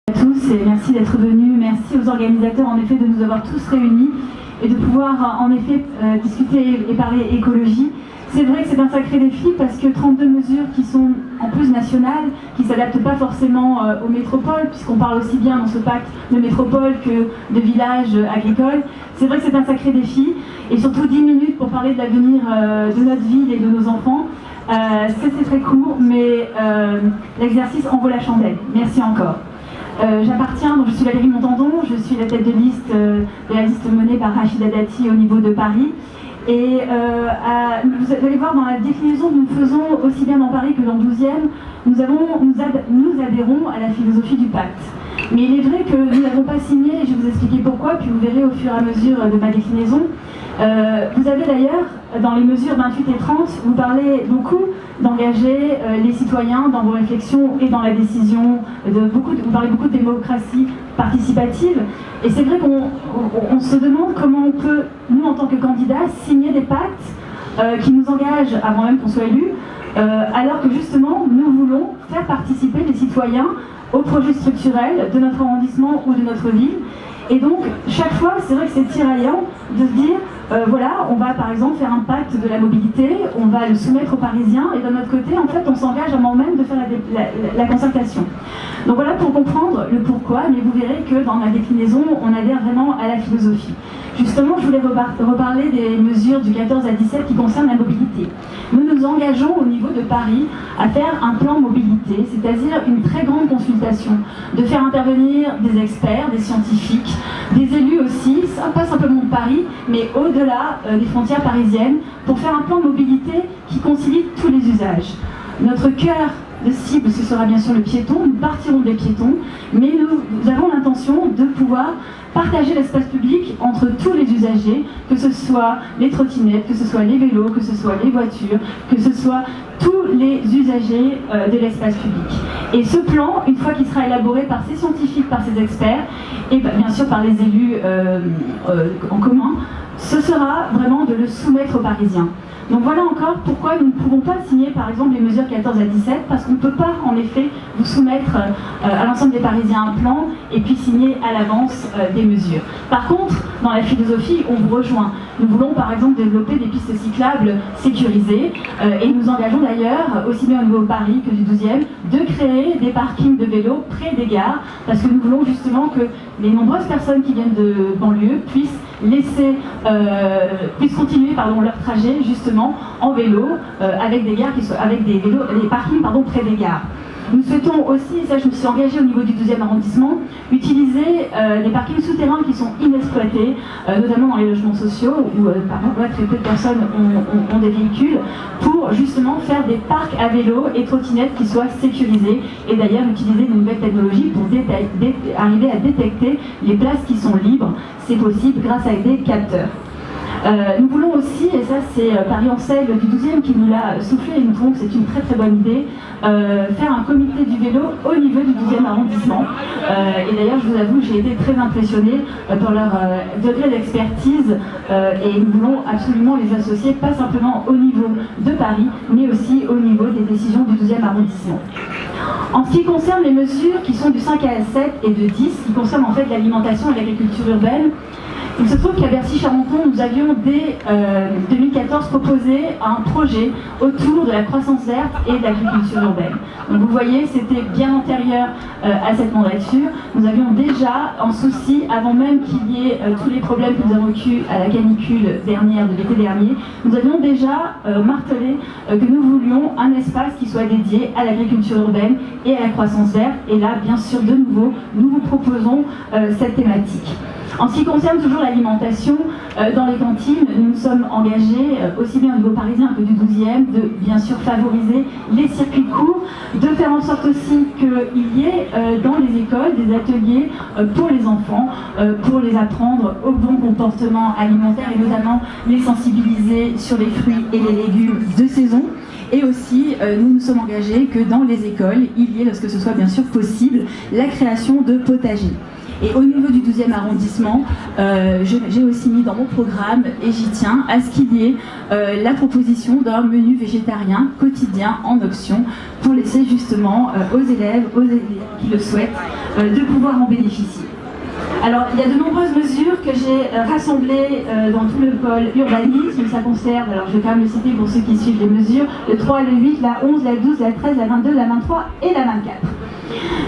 À tous et merci d'être venus. Merci aux organisateurs en effet de nous avoir tous réunis et de pouvoir en effet discuter et parler écologie. C'est vrai que c'est un sacré défi parce que 32 mesures qui sont en plus nationales, qui ne s'adaptent pas forcément aux métropoles, puisqu'on parle aussi bien dans ce pacte de métropole que de villages agricoles. C'est vrai que c'est un sacré défi et surtout 10 minutes pour parler de l'avenir de notre ville et de nos enfants. C'est très court, mais l'exercice en vaut la chandelle. Merci encore. J'appartiens, donc je suis Valérie Montandon, je suis la tête de liste de la liste menée par Rachida Dati au niveau de Paris. Et vous allez voir dans la déclinaison que nous faisons aussi bien dans Paris que dans le 12e, nous adhérons à la philosophie du pacte. Mais il est vrai que nous n'avons pas signé, et je vais vous expliquer pourquoi, puis vous verrez au fur et à mesure de ma déclinaison. Vous avez d'ailleurs, dans les mesures 28 et 30, vous parlez beaucoup d'engager les citoyens dans vos réflexions et dans la décision, vous parlez beaucoup de démocratie participative, et c'est vrai qu'on se demande comment on peut, nous en tant que candidats, signer des pactes qui nous engagent avant même qu'on soit élus, alors que justement nous voulons faire participer les citoyens au projet structurel de notre arrondissement ou de notre ville. Et donc, chaque fois, c'est vrai que c'est tiraillant de se dire, voilà, on va par exemple faire un pacte de la mobilité, on va le soumettre aux Parisiens, et de notre côté, en fait, on s'engage avant même de faire la concertation. Donc voilà pour comprendre le pourquoi, mais vous verrez que dans ma déclinaison, on adhère vraiment à la philosophie. Justement, je voulais reparler des mesures du 14 à 17 qui concernent la mobilité. Nous nous engageons au niveau de Paris à faire un plan mobilité, c'est-à-dire une très grande consultation, de faire intervenir des experts, des scientifiques, des élus aussi, pas simplement de Paris, mais au-delà des frontières parisiennes, pour faire un plan de mobilité qui concilie tous les usages. Notre cœur de cible, ce sera bien sûr le piéton, nous partirons des piétons, mais nous avons l'intention de pouvoir partager l'espace public entre tous les usagers, que ce soit les trottinettes, que ce soit les vélos, que ce soit les voitures, que ce soit tous les usagers de l'espace public. Et ce plan, une fois qu'il sera élaboré par ces scientifiques, par ces experts, et bien sûr par les élus en commun, ce sera vraiment de le soumettre aux Parisiens. Donc voilà encore pourquoi nous ne pouvons pas signer par exemple les mesures 14 à 17, parce qu'on ne peut pas en effet vous soumettre à l'ensemble des Parisiens un plan et puis signer à l'avance des mesures. Par contre, dans la philosophie, on vous rejoint. Nous voulons par exemple développer des pistes cyclables sécurisées et nous engageons d'ailleurs, aussi bien au niveau de Paris que du 12e, de créer des parkings de vélos près des gares, parce que nous voulons justement que les nombreuses personnes qui viennent de banlieue puissent continuer leur trajet justement en vélo avec des gares des parkings près des gares. Nous souhaitons aussi, et ça je me suis engagée au niveau du 12e arrondissement, utiliser les parkings souterrains qui sont inexploités, notamment dans les logements sociaux où parfois très peu de personnes ont des véhicules, pour justement faire des parcs à vélo et trottinettes qui soient sécurisés, et d'ailleurs utiliser de nouvelles technologies pour arriver à détecter les places qui sont libres. C'est possible grâce à des capteurs. Nous voulons aussi, et ça c'est Paris-Ancel du 12e qui nous l'a soufflé, et nous trouvons que c'est une très très bonne idée, faire un comité du vélo au niveau du 12e arrondissement. Et d'ailleurs je vous avoue, j'ai été très impressionnée par leur degré d'expertise, et nous voulons absolument les associer, pas simplement au niveau de Paris, mais aussi au niveau des décisions du 12e arrondissement. En ce qui concerne les mesures qui sont du 5 à 7 et de 10, qui concernent en fait l'alimentation et l'agriculture urbaine, il se trouve qu'à Bercy-Charenton, nous avions dès 2014 proposé un projet autour de la croissance verte et de l'agriculture urbaine. Donc vous voyez, c'était bien antérieur à cette mandature. Nous avions déjà en souci, avant même qu'il y ait tous les problèmes que nous avons vécus à la canicule dernière de l'été dernier, nous avions déjà martelé que nous voulions un espace qui soit dédié à l'agriculture urbaine et à la croissance verte. Et là, bien sûr, de nouveau, nous vous proposons cette thématique. En ce qui concerne toujours l'alimentation, dans les cantines, nous nous sommes engagés, aussi bien au niveau parisien que du 12e, de bien sûr favoriser les circuits courts, de faire en sorte aussi qu'il y ait dans les écoles des ateliers pour les enfants, pour les apprendre au bon comportement alimentaire et notamment les sensibiliser sur les fruits et les légumes de saison. Et aussi, nous nous sommes engagés que dans les écoles, il y ait, lorsque ce soit bien sûr possible, la création de potagers. Et au niveau du 12e arrondissement, j'ai aussi mis dans mon programme, et j'y tiens, à ce qu'il y ait la proposition d'un menu végétarien quotidien en option pour laisser justement aux élèves qui le souhaitent, de pouvoir en bénéficier. Alors, il y a de nombreuses mesures que j'ai rassemblées dans tout le pôle urbanisme. Ça concerne, alors je vais quand même le citer pour ceux qui suivent les mesures, le 3, le 8, la 11, la 12, la 13, la 22, la 23 et la 24.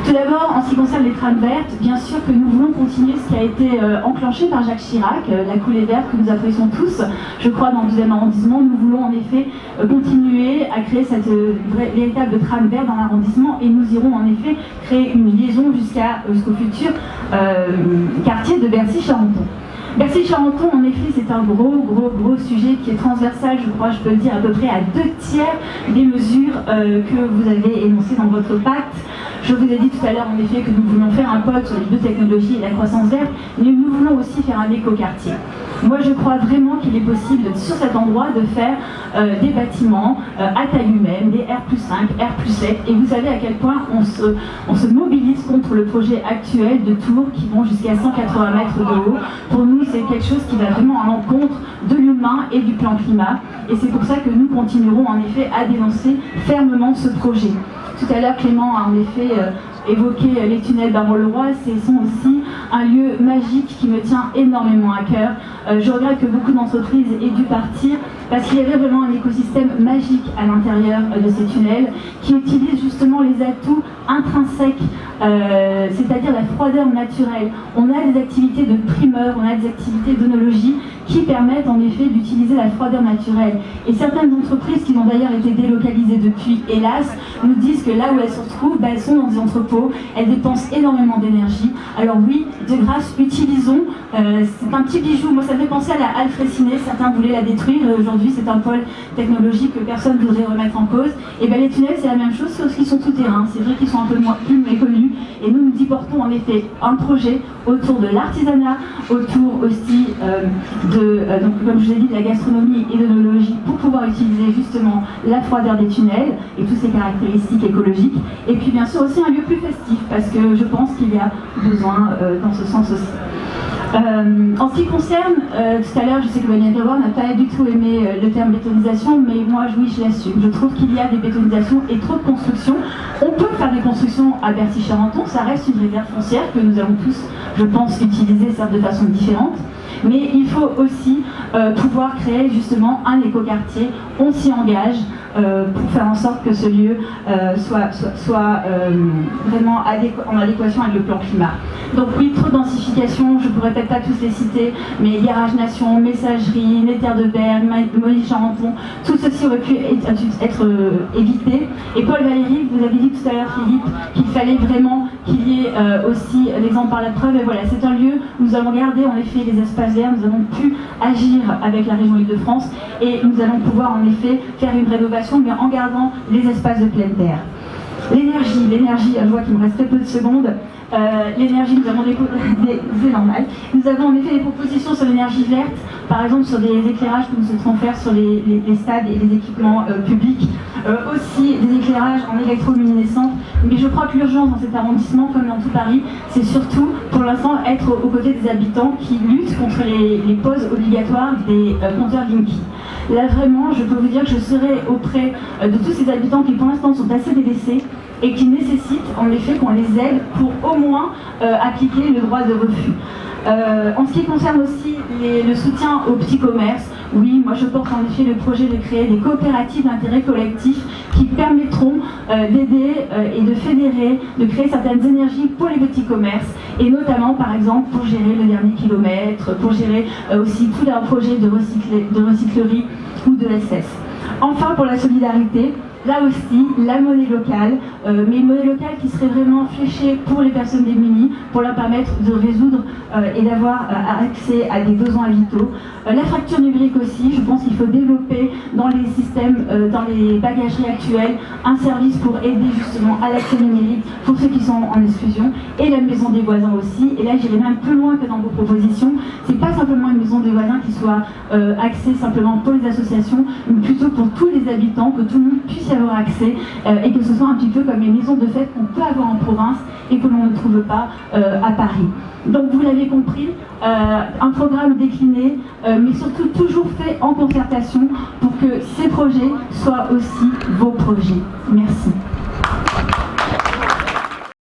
Tout d'abord, en ce qui concerne les trames vertes, bien sûr que nous voulons continuer ce qui a été enclenché par Jacques Chirac, la coulée verte que nous apprécions tous, je crois, dans le 12e arrondissement. Nous voulons en effet continuer à créer cette véritable trame verte dans l'arrondissement et nous irons en effet créer une liaison jusqu'au futur quartier de Bercy-Charenton. Bercy-Charenton, en effet, c'est un gros sujet qui est transversal, je crois, je peux le dire, à peu près à 2/3 des mesures que vous avez énoncées dans votre pacte. Je vous ai dit tout à l'heure, en effet, que nous voulions faire un pôle sur les biotechnologies et la croissance verte, mais nous voulons aussi faire un écoquartier. Moi, je crois vraiment qu'il est possible, sur cet endroit, de faire des bâtiments à taille humaine, des R+5, R+7, et vous savez à quel point on se mobilise contre le projet actuel de tours qui vont jusqu'à 180 mètres de haut. Pour nous, c'est quelque chose qui va vraiment à l'encontre de l'humain et du plan climat, et c'est pour ça que nous continuerons en effet à dénoncer fermement ce projet. Tout à l'heure, Clément a en effet évoqué les tunnels Barreau-le-Roi. Ce sont aussi un lieu magique qui me tient énormément à cœur. Je regrette que beaucoup d'entreprises aient dû partir parce qu'il y avait vraiment un écosystème magique à l'intérieur de ces tunnels qui utilise justement les atouts intrinsèques, c'est-à-dire la froideur naturelle. On a des activités de primeur, on a des activités d'œnologie qui permettent en effet d'utiliser la froideur naturelle. Et certaines entreprises qui ont d'ailleurs été délocalisées depuis, hélas, nous disent que là où elles se retrouvent, elles sont dans des entrepôts, elles dépensent énormément d'énergie. Alors oui, de grâce, utilisons, c'est un petit bijou, moi ça me fait penser à la halle Fraissinet, certains voulaient la détruire, aujourd'hui c'est un pôle technologique que personne ne voudrait remettre en cause. Et bien les tunnels c'est la même chose, sauf qu'ils sont tout-terrain, c'est vrai qu'ils sont un peu plus méconnus, et nous y portons en effet un projet autour de l'artisanat, autour aussi donc, comme je vous ai dit, de la gastronomie et de l'œnologie pour pouvoir utiliser justement la froideur des tunnels et toutes ses caractéristiques écologiques. Et puis bien sûr aussi un lieu plus festif parce que je pense qu'il y a besoin dans ce sens aussi. En ce qui concerne, tout à l'heure, je sais que Daniel Grégoire n'a pas du tout aimé le terme bétonisation, mais moi, oui, je l'assume. Je trouve qu'il y a des bétonisations et trop de constructions. On peut faire des constructions à Bercy-Charenton, ça reste une réserve foncière que nous allons tous, je pense, utiliser, certes de façon différente. Mais il faut aussi pouvoir créer justement un écoquartier. On s'y engage pour faire en sorte que ce lieu soit vraiment en adéquation avec le plan climat. Donc oui, trop de densification, je ne pourrais peut-être pas tous les citer, mais Garage Nation, Messagerie, Néther de Bergue, Moly-Charenton, tout ceci aurait pu être évité. Et Paul Valéry, vous avez dit tout à l'heure, Philippe, qu'il fallait vraiment qu'il y ait aussi l'exemple par la preuve. Et voilà, c'est un lieu où nous allons garder en effet les espaces verts, nous avons pu agir avec la région Île-de-France et nous allons pouvoir en effet faire une rénovation, mais en gardant les espaces de plein air. L'énergie, je vois qu'il me reste très peu de secondes. L'énergie, nous avons c'est normal. Nous avons en effet des propositions sur l'énergie verte, par exemple sur des éclairages que nous souhaiterons faire sur les stades et les équipements publics, aussi des éclairages en électroluminescence. Mais je crois que l'urgence dans cet arrondissement, comme dans tout Paris, c'est surtout pour l'instant être aux côtés des habitants qui luttent contre les pauses obligatoires des compteurs Linky. Là vraiment, je peux vous dire que je serai auprès de tous ces habitants qui pour l'instant sont assez délaissés et qui nécessitent en effet qu'on les aide pour au moins appliquer le droit de refus. En ce qui concerne aussi le soutien aux petits commerces, oui, moi je porte en effet le projet de créer des coopératives d'intérêt collectif qui permettront d'aider et de fédérer, de créer certaines énergies pour les petits commerces et notamment par exemple pour gérer le dernier kilomètre, pour gérer aussi tout leur projet de recyclerie ou de SS. Enfin pour la solidarité, là aussi, la monnaie locale, mais une monnaie locale qui serait vraiment fléchée pour les personnes démunies, pour leur permettre de résoudre et d'avoir accès à des besoins vitaux. La fracture numérique aussi, je pense qu'il faut développer dans les systèmes, dans les bagageries actuelles, un service pour aider justement à l'accès numérique pour ceux qui sont en exclusion, et la maison des voisins aussi. Et là, j'irai même plus loin que dans vos propositions. C'est pas simplement une maison des voisins qui soit axée simplement pour les associations, mais plutôt pour tous les habitants, que tout le monde puisse y avoir accès, et que ce soit un petit peu comme les maisons de fête qu'on peut avoir en province et que l'on ne trouve pas à Paris. Donc vous l'avez compris, un programme décliné, mais surtout toujours fait en concertation pour que ces projets soient aussi vos projets. Merci.